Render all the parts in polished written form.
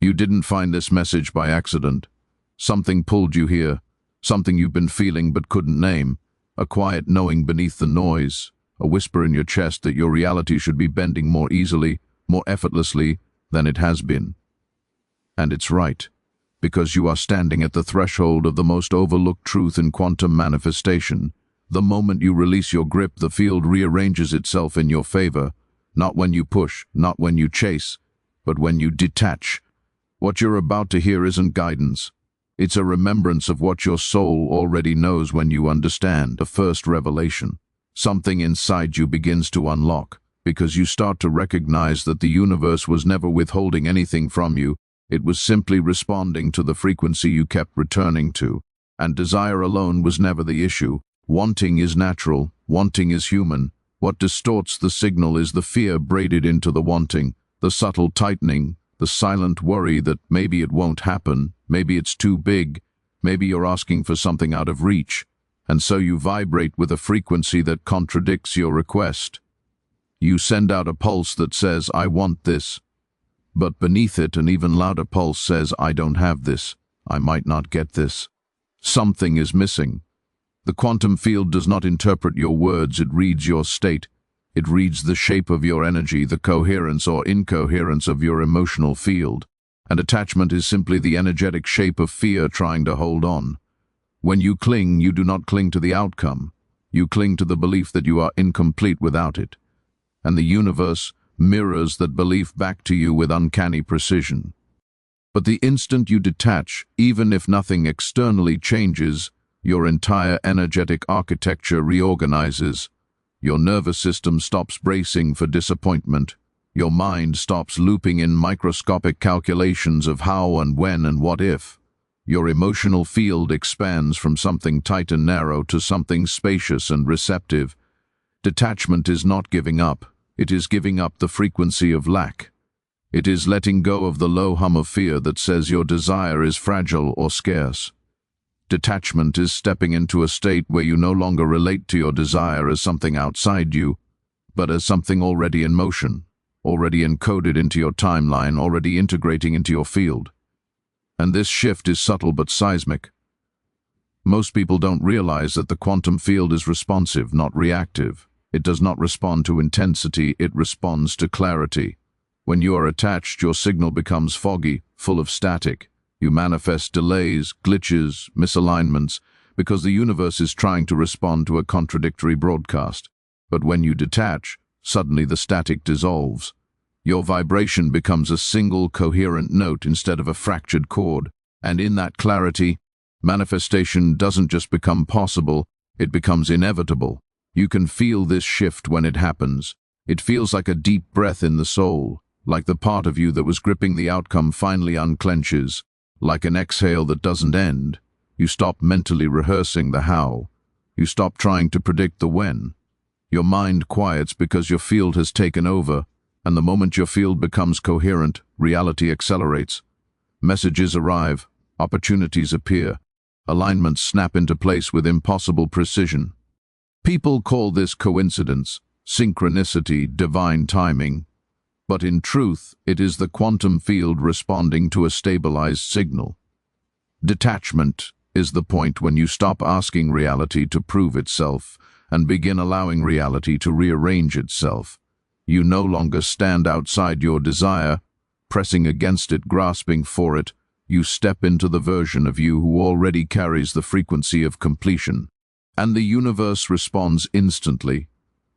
You didn't find this message by accident. Something pulled you here, something you've been feeling but couldn't name, a quiet knowing beneath the noise, a whisper in your chest that your reality should be bending more easily, more effortlessly than it has been. And it's right, because you are standing at the threshold of the most overlooked truth in quantum manifestation. The moment you release your grip, the field rearranges itself in your favor, not when you push, not when you chase, but when you detach. What you're about to hear isn't guidance. It's a remembrance of what your soul already knows when you understand the first revelation. Something inside you begins to unlock, because you start to recognize that the universe was never withholding anything from you. It was simply responding to the frequency you kept returning to. And desire alone was never the issue. Wanting is natural, wanting is human. What distorts the signal is the fear braided into the wanting, the subtle tightening, the silent worry that maybe it won't happen, maybe it's too big, maybe you're asking for something out of reach, and so you vibrate with a frequency that contradicts your request. You send out a pulse that says, "I want this," but beneath it an even louder pulse says, "I don't have this, I might not get this." Something is missing. The quantum field does not interpret your words, it reads your state. It reads the shape of your energy, the coherence or incoherence of your emotional field. And attachment is simply the energetic shape of fear trying to hold on. When you cling, you do not cling to the outcome. You cling to the belief that you are incomplete without it. And the universe mirrors that belief back to you with uncanny precision. But the instant you detach, even if nothing externally changes, your entire energetic architecture reorganizes. Your nervous system stops bracing for disappointment. Your mind stops looping in microscopic calculations of how and when and what if. Your emotional field expands from something tight and narrow to something spacious and receptive. Detachment is not giving up. It is giving up the frequency of lack. It is letting go of the low hum of fear that says your desire is fragile or scarce. Detachment is stepping into a state where you no longer relate to your desire as something outside you, but as something already in motion, already encoded into your timeline, already integrating into your field. And this shift is subtle but seismic. Most people don't realize that the quantum field is responsive, not reactive. It does not respond to intensity, it responds to clarity. When you are attached, your signal becomes foggy, full of static. You manifest delays, glitches, misalignments, because the universe is trying to respond to a contradictory broadcast. But when you detach, suddenly the static dissolves. Your vibration becomes a single coherent note instead of a fractured chord. And in that clarity, manifestation doesn't just become possible, it becomes inevitable. You can feel this shift when it happens. It feels like a deep breath in the soul, like the part of you that was gripping the outcome finally unclenches. Like an exhale that doesn't end. You stop mentally rehearsing the how. You stop trying to predict the when. Your mind quiets because your field has taken over, and the moment your field becomes coherent, reality accelerates. Messages arrive, opportunities appear, alignments snap into place with impossible precision. People call this coincidence, synchronicity, divine timing. But in truth, it is the quantum field responding to a stabilized signal. Detachment is the point when you stop asking reality to prove itself and begin allowing reality to rearrange itself. You no longer stand outside your desire, pressing against it, grasping for it. You step into the version of you who already carries the frequency of completion. And the universe responds instantly,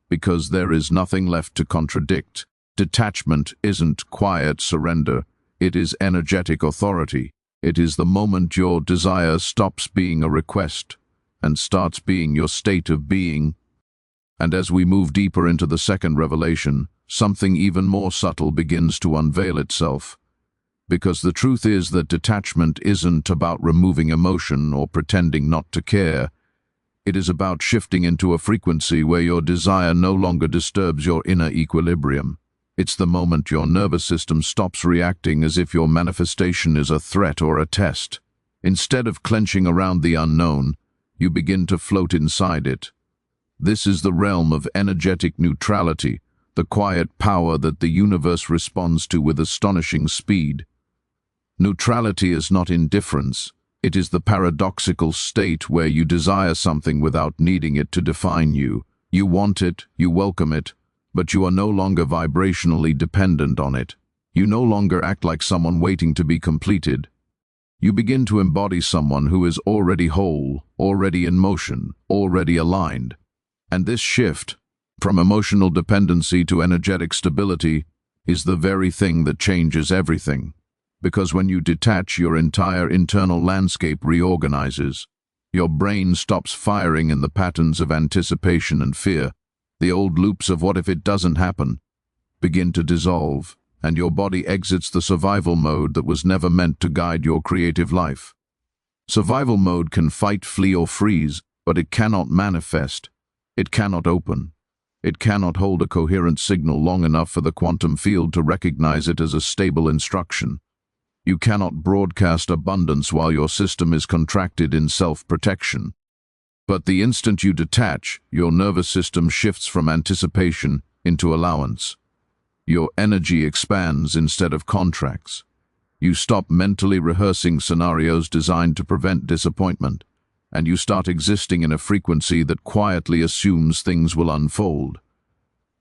because there is nothing left to contradict. Detachment isn't quiet surrender, it is energetic authority. It is the moment your desire stops being a request and starts being your state of being. And as we move deeper into the second revelation, something even more subtle begins to unveil itself. Because the truth is that detachment isn't about removing emotion or pretending not to care. It is about shifting into a frequency where your desire no longer disturbs your inner equilibrium. It's the moment your nervous system stops reacting as if your manifestation is a threat or a test. Instead of clenching around the unknown, you begin to float inside it. This is the realm of energetic neutrality, the quiet power that the universe responds to with astonishing speed. Neutrality is not indifference. It is the paradoxical state where you desire something without needing it to define you. You want it, you welcome it, but you are no longer vibrationally dependent on it. You no longer act like someone waiting to be completed. You begin to embody someone who is already whole, already in motion, already aligned. And this shift, from emotional dependency to energetic stability, is the very thing that changes everything. Because when you detach, your entire internal landscape reorganizes. Your brain stops firing in the patterns of anticipation and fear. The old loops of what if it doesn't happen begin to dissolve, and your body exits the survival mode that was never meant to guide your creative life. Survival mode can fight, flee, or freeze, but it cannot manifest. It cannot open. It cannot hold a coherent signal long enough for the quantum field to recognize it as a stable instruction. You cannot broadcast abundance while your system is contracted in self-protection. But the instant you detach, your nervous system shifts from anticipation into allowance. Your energy expands instead of contracts. You stop mentally rehearsing scenarios designed to prevent disappointment, and you start existing in a frequency that quietly assumes things will unfold.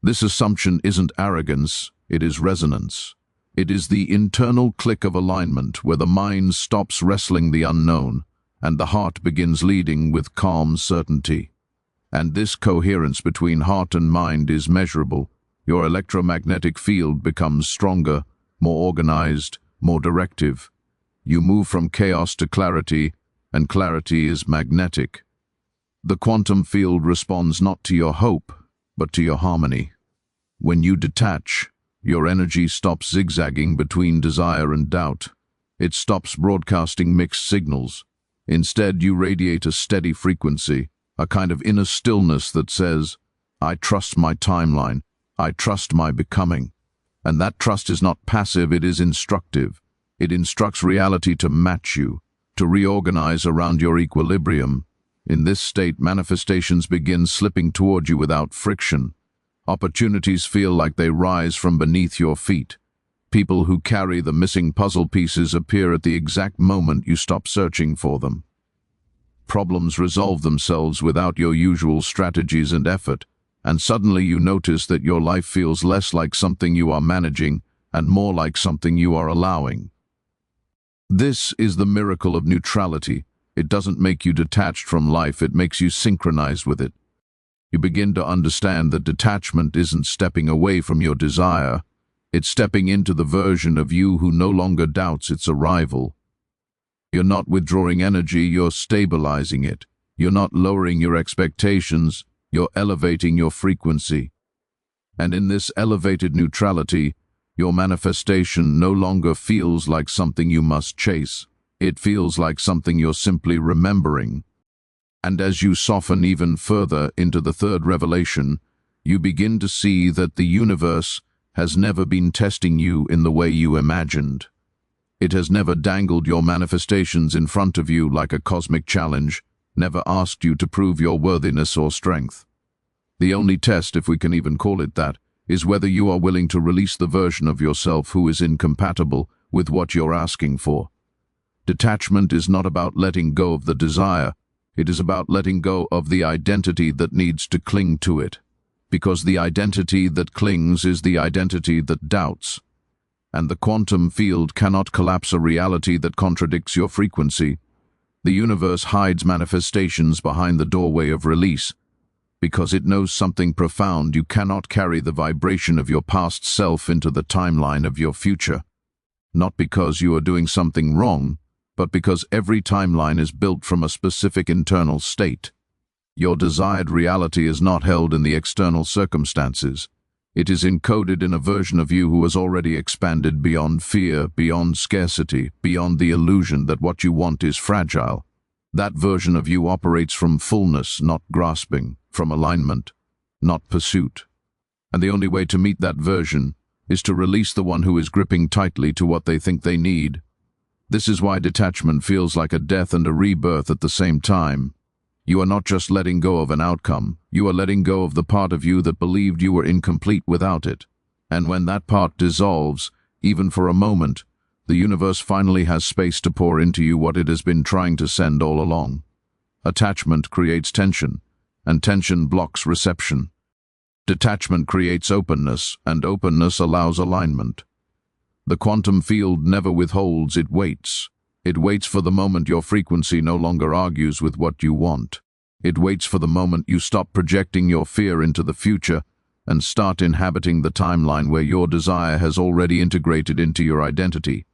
This assumption isn't arrogance, it is resonance. It is the internal click of alignment where the mind stops wrestling the unknown and the heart begins leading with calm certainty. And this coherence between heart and mind is measurable. Your electromagnetic field becomes stronger, more organized, more directive. You move from chaos to clarity, and clarity is magnetic. The quantum field responds not to your hope, but to your harmony. When you detach, your energy stops zigzagging between desire and doubt. It stops broadcasting mixed signals. Instead, you radiate a steady frequency, a kind of inner stillness that says, I trust my timeline, I trust my becoming. And that trust is not passive, it is instructive. It instructs reality to match you, to reorganize around your equilibrium. In this state, manifestations begin slipping toward you without friction. Opportunities feel like they rise from beneath your feet. People who carry the missing puzzle pieces appear at the exact moment you stop searching for them. Problems resolve themselves without your usual strategies and effort, and suddenly you notice that your life feels less like something you are managing and more like something you are allowing. This is the miracle of neutrality. It doesn't make you detached from life, it makes you synchronized with it. You begin to understand that detachment isn't stepping away from your desire, it's stepping into the version of you who no longer doubts its arrival. You're not withdrawing energy, you're stabilizing it. You're not lowering your expectations, you're elevating your frequency. And in this elevated neutrality, your manifestation no longer feels like something you must chase. It feels like something you're simply remembering. And as you soften even further into the third revelation, you begin to see that the universe has never been testing you in the way you imagined. It has never dangled your manifestations in front of you like a cosmic challenge, never asked you to prove your worthiness or strength. The only test, if we can even call it that, is whether you are willing to release the version of yourself who is incompatible with what you're asking for. Detachment is not about letting go of the desire, it is about letting go of the identity that needs to cling to it. Because the identity that clings is the identity that doubts. And the quantum field cannot collapse a reality that contradicts your frequency. The universe hides manifestations behind the doorway of release. Because it knows something profound, you cannot carry the vibration of your past self into the timeline of your future. Not because you are doing something wrong, but because every timeline is built from a specific internal state. Your desired reality is not held in the external circumstances. It is encoded in a version of you who has already expanded beyond fear, beyond scarcity, beyond the illusion that what you want is fragile. That version of you operates from fullness, not grasping, from alignment, not pursuit. And the only way to meet that version is to release the one who is gripping tightly to what they think they need. This is why detachment feels like a death and a rebirth at the same time. You are not just letting go of an outcome, you are letting go of the part of you that believed you were incomplete without it. And when that part dissolves, even for a moment, The universe finally has space to pour into you what it has been trying to send all along. Attachment creates tension, and tension blocks reception. Detachment creates openness, and openness allows alignment. The quantum field never withholds, it waits. It waits for the moment your frequency no longer argues with what you want. It waits for the moment you stop projecting your fear into the future and start inhabiting the timeline where your desire has already integrated into your identity.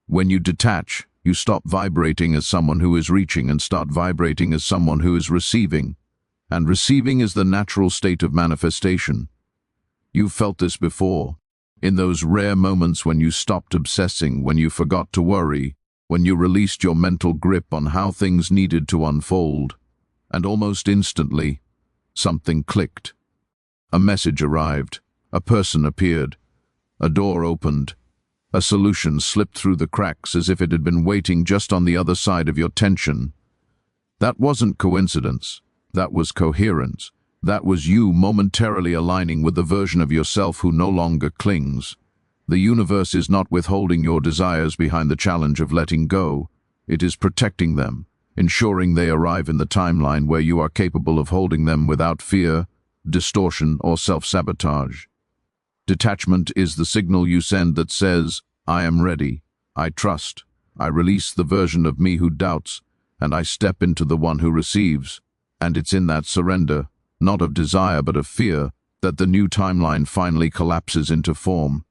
When you detach, you stop vibrating as someone who is reaching and start vibrating as someone who is receiving. And receiving is the natural state of manifestation. You've felt this before, in those rare moments when you stopped obsessing, when you forgot to worry, when you released your mental grip on how things needed to unfold. And almost instantly, something clicked. A message arrived, a person appeared, a door opened, a solution slipped through the cracks as if it had been waiting just on the other side of your tension. That wasn't coincidence, that was coherence. That was you momentarily aligning with the version of yourself who no longer clings. The universe is not withholding your desires behind the challenge of letting go. It is protecting them, ensuring they arrive in the timeline where you are capable of holding them without fear, distortion, or self-sabotage. Detachment is the signal you send that says, I am ready, I trust, I release the version of me who doubts, and I step into the one who receives. And it's in that surrender, not of desire but of fear, that the new timeline finally collapses into form.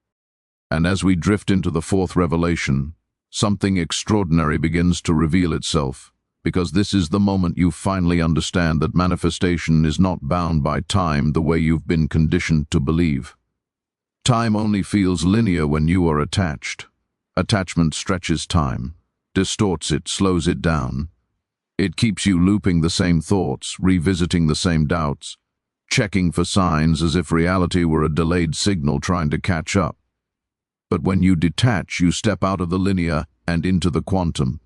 And as we drift into the fourth revelation, something extraordinary begins to reveal itself, because this is the moment you finally understand that manifestation is not bound by time the way you've been conditioned to believe. Time only feels linear when you are attached. Attachment stretches time, distorts it, slows it down. It keeps you looping the same thoughts, revisiting the same doubts, checking for signs as if reality were a delayed signal trying to catch up. But when you detach, you step out of the linear and into the quantum.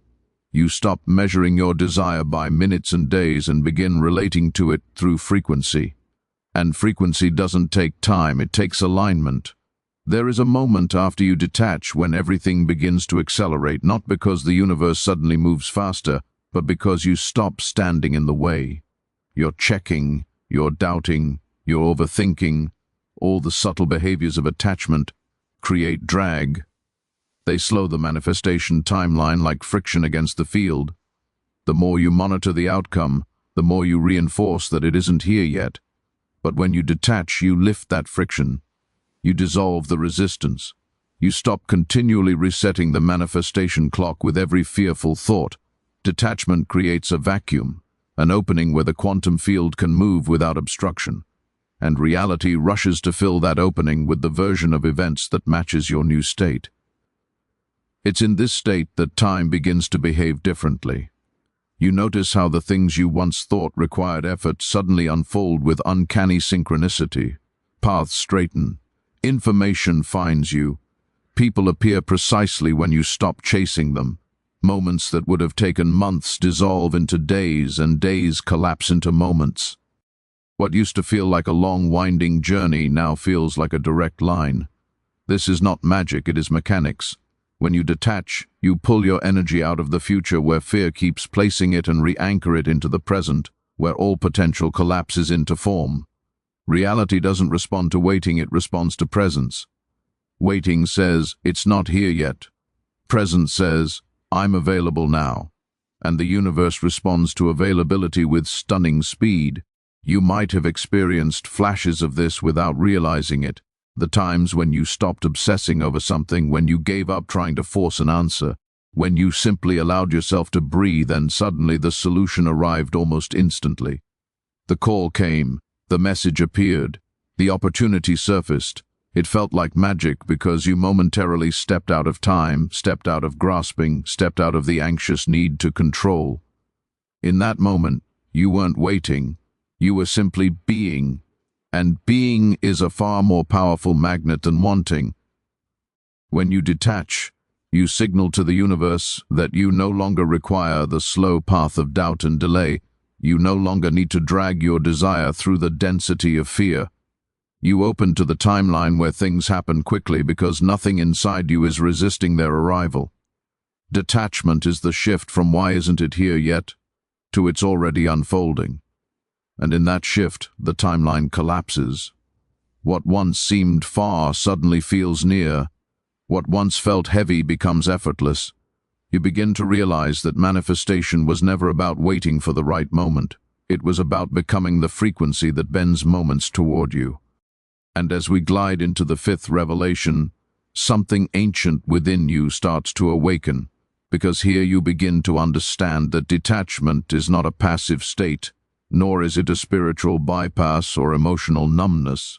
You stop measuring your desire by minutes and days and begin relating to it through frequency. And frequency doesn't take time, it takes alignment. There is a moment after you detach when everything begins to accelerate, not because the universe suddenly moves faster, but because you stop standing in the way. You're checking, you're doubting, you're overthinking. All the subtle behaviors of attachment create drag. They slow the manifestation timeline like friction against the field. The more you monitor the outcome, the more you reinforce that it isn't here yet. But when you detach, you lift that friction. You dissolve the resistance. You stop continually resetting the manifestation clock with every fearful thought. Detachment creates a vacuum, an opening where the quantum field can move without obstruction, and reality rushes to fill that opening with the version of events that matches your new state. It's in this state that time begins to behave differently. You notice how the things you once thought required effort suddenly unfold with uncanny synchronicity. Paths straighten, information finds you, people appear precisely when you stop chasing them. Moments that would have taken months dissolve into days, and days collapse into moments. What used to feel like a long, winding journey now feels like a direct line. This is not magic, it is mechanics. When you detach, you pull your energy out of the future where fear keeps placing it and re-anchor it into the present, where all potential collapses into form. Reality doesn't respond to waiting, it responds to presence. Waiting says, it's not here yet. Presence says, I'm available now. And the universe responds to availability with stunning speed. You might have experienced flashes of this without realizing it. The times when you stopped obsessing over something, when you gave up trying to force an answer, when you simply allowed yourself to breathe and suddenly the solution arrived almost instantly. The call came, the message appeared, the opportunity surfaced. It felt like magic because you momentarily stepped out of time, stepped out of grasping, stepped out of the anxious need to control. In that moment, you weren't waiting, you were simply being. And being is a far more powerful magnet than wanting. When you detach, you signal to the universe that you no longer require the slow path of doubt and delay. You no longer need to drag your desire through the density of fear. You open to the timeline where things happen quickly because nothing inside you is resisting their arrival. Detachment is the shift from "why isn't it here yet" to "it's already unfolding." And in that shift, the timeline collapses. What once seemed far suddenly feels near. What once felt heavy becomes effortless. You begin to realize that manifestation was never about waiting for the right moment. It was about becoming the frequency that bends moments toward you. And as we glide into the fifth revelation, something ancient within you starts to awaken, because here you begin to understand that detachment is not a passive state, nor is it a spiritual bypass or emotional numbness.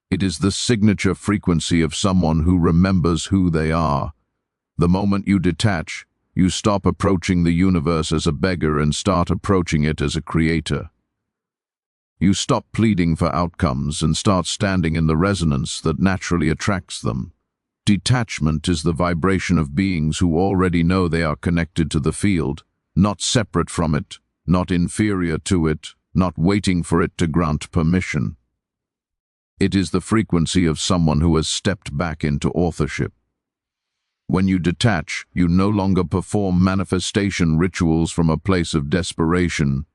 It is the signature frequency of someone who remembers who they are. The moment you detach, you stop approaching the universe as a beggar and start approaching it as a creator. You stop pleading for outcomes and start standing in the resonance that naturally attracts them. Detachment is the vibration of beings who already know they are connected to the field, not separate from it, not inferior to it, not waiting for it to grant permission. It is the frequency of someone who has stepped back into authorship. When you detach, you no longer perform manifestation rituals from a place of desperation,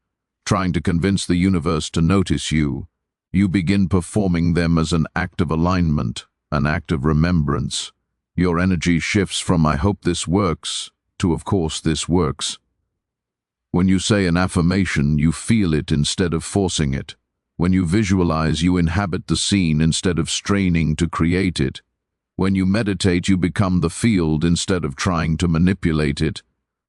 trying to convince the universe to notice you. You begin performing them as an act of alignment, an act of remembrance. Your energy shifts from "I hope this works" to "of course this works." When you say an affirmation, you feel it instead of forcing it. When you visualize, you inhabit the scene instead of straining to create it. When you meditate, you become the field instead of trying to manipulate it.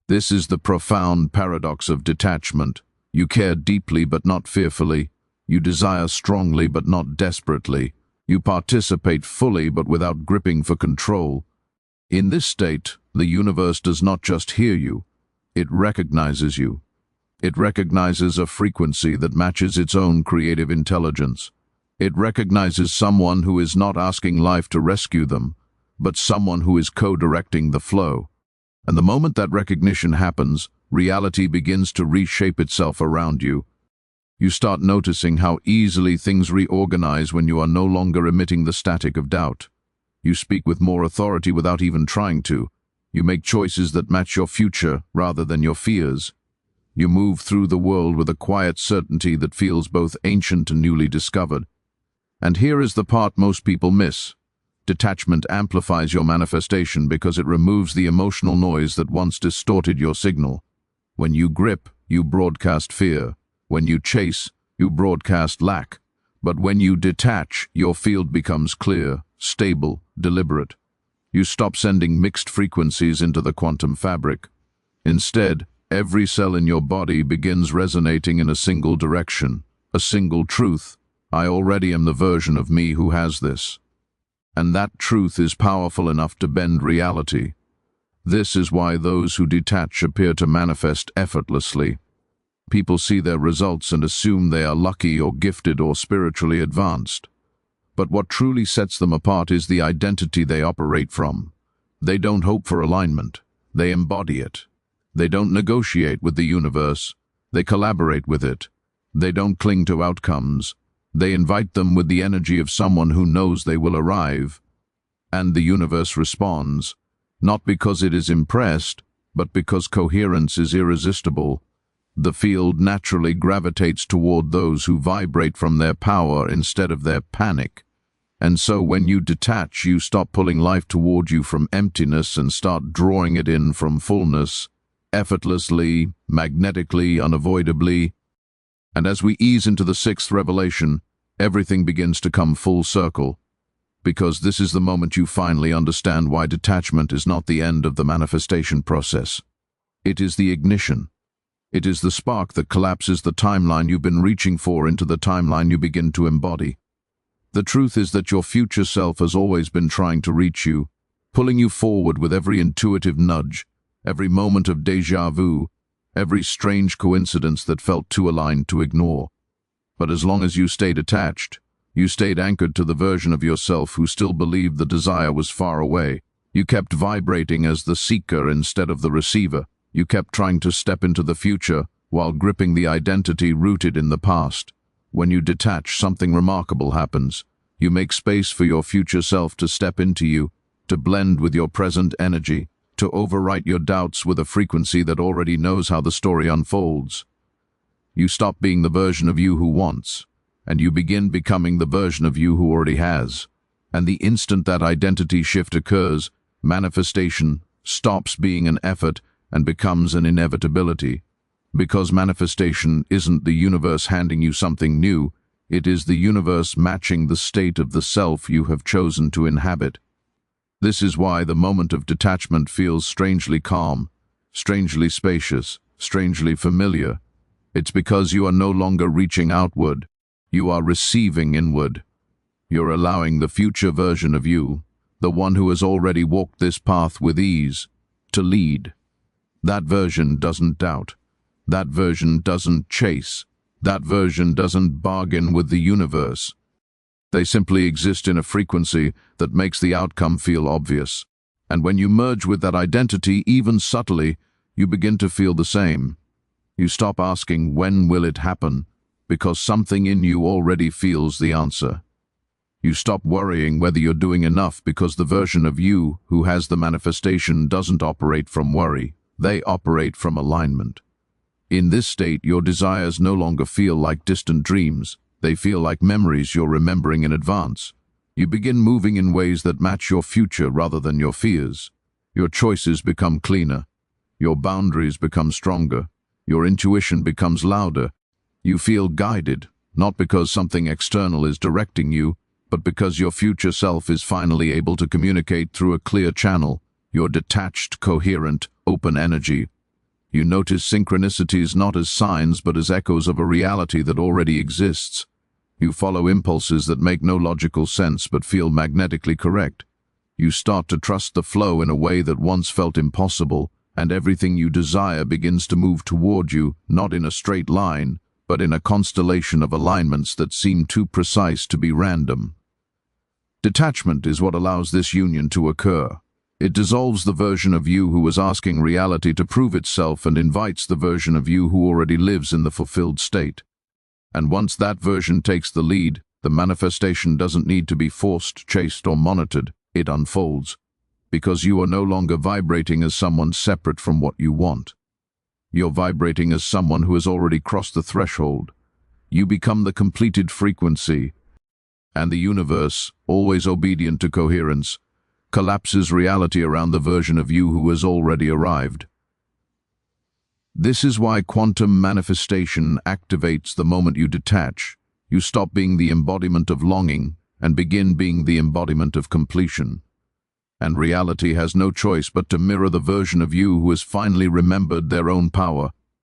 This is the profound paradox of detachment. You care deeply but not fearfully. You desire strongly but not desperately. You participate fully but without gripping for control. In this state, the universe does not just hear you, it recognizes you. It recognizes a frequency that matches its own creative intelligence. It recognizes someone who is not asking life to rescue them, but someone who is co-directing the flow. And the moment that recognition happens, reality begins to reshape itself around you. You start noticing how easily things reorganize when you are no longer emitting the static of doubt. You speak with more authority without even trying to. You make choices that match your future rather than your fears. You move through the world with a quiet certainty that feels both ancient and newly discovered. And here is the part most people miss. Detachment amplifies your manifestation because it removes the emotional noise that once distorted your signal. When you grip, you broadcast fear. When you chase, you broadcast lack. But when you detach, your field becomes clear, stable, deliberate. You stop sending mixed frequencies into the quantum fabric. Instead, every cell in your body begins resonating in a single direction, a single truth. I already am the version of me who has this. And that truth is powerful enough to bend reality. This is why those who detach appear to manifest effortlessly. People see their results and assume they are lucky or gifted or spiritually advanced. But what truly sets them apart is the identity they operate from. They don't hope for alignment. They embody it. They don't negotiate with the universe. They collaborate with it. They don't cling to outcomes. They invite them with the energy of someone who knows they will arrive. And the universe responds, not because it is impressed, but because coherence is irresistible. The field naturally gravitates toward those who vibrate from their power instead of their panic. And so when you detach, you stop pulling life toward you from emptiness and start drawing it in from fullness, effortlessly, magnetically, unavoidably. And as we ease into the sixth revelation, everything begins to come full circle, because this is the moment you finally understand why detachment is not the end of the manifestation process. It is the ignition. It is the spark that collapses the timeline you've been reaching for into the timeline you begin to embody. The truth is that your future self has always been trying to reach you, pulling you forward with every intuitive nudge, every moment of déjà vu, every strange coincidence that felt too aligned to ignore. But as long as you stayed attached, you stayed anchored to the version of yourself who still believed the desire was far away. You kept vibrating as the seeker instead of the receiver. You kept trying to step into the future while gripping the identity rooted in the past. When you detach, something remarkable happens. You make space for your future self to step into you, to blend with your present energy, to overwrite your doubts with a frequency that already knows how the story unfolds. You stop being the version of you who wants, and you begin becoming the version of you who already has. And the instant that identity shift occurs, manifestation stops being an effort and becomes an inevitability. Because manifestation isn't the universe handing you something new, it is the universe matching the state of the self you have chosen to inhabit. This is why the moment of detachment feels strangely calm, strangely spacious, strangely familiar. It's because you are no longer reaching outward, you are receiving inward. You're allowing the future version of you, the one who has already walked this path with ease, to lead. That version doesn't doubt. That version doesn't chase. That version doesn't bargain with the universe. They simply exist in a frequency that makes the outcome feel obvious. And when you merge with that identity, even subtly, you begin to feel the same. You stop asking, when will it happen? Because something in you already feels the answer. You stop worrying whether you're doing enough because the version of you who has the manifestation doesn't operate from worry. They operate from alignment. In this state, your desires no longer feel like distant dreams. They feel like memories you're remembering in advance. You begin moving in ways that match your future rather than your fears. Your choices become cleaner. Your boundaries become stronger. Your intuition becomes louder. You feel guided, not because something external is directing you, but because your future self is finally able to communicate through a clear channel, your detached, coherent, open energy. You notice synchronicities not as signs but as echoes of a reality that already exists. You follow impulses that make no logical sense but feel magnetically correct. You start to trust the flow in a way that once felt impossible, and everything you desire begins to move toward you, not in a straight line, but in a constellation of alignments that seem too precise to be random. Detachment is what allows this union to occur. It dissolves the version of you who was asking reality to prove itself and invites the version of you who already lives in the fulfilled state. And once that version takes the lead, the manifestation doesn't need to be forced, chased, or monitored. It unfolds. Because you are no longer vibrating as someone separate from what you want. You're vibrating as someone who has already crossed the threshold. You become the completed frequency, and the universe, always obedient to coherence, collapses reality around the version of you who has already arrived. This is why quantum manifestation activates the moment you detach. You stop being the embodiment of longing and begin being the embodiment of completion. And reality has no choice but to mirror the version of you who has finally remembered their own power.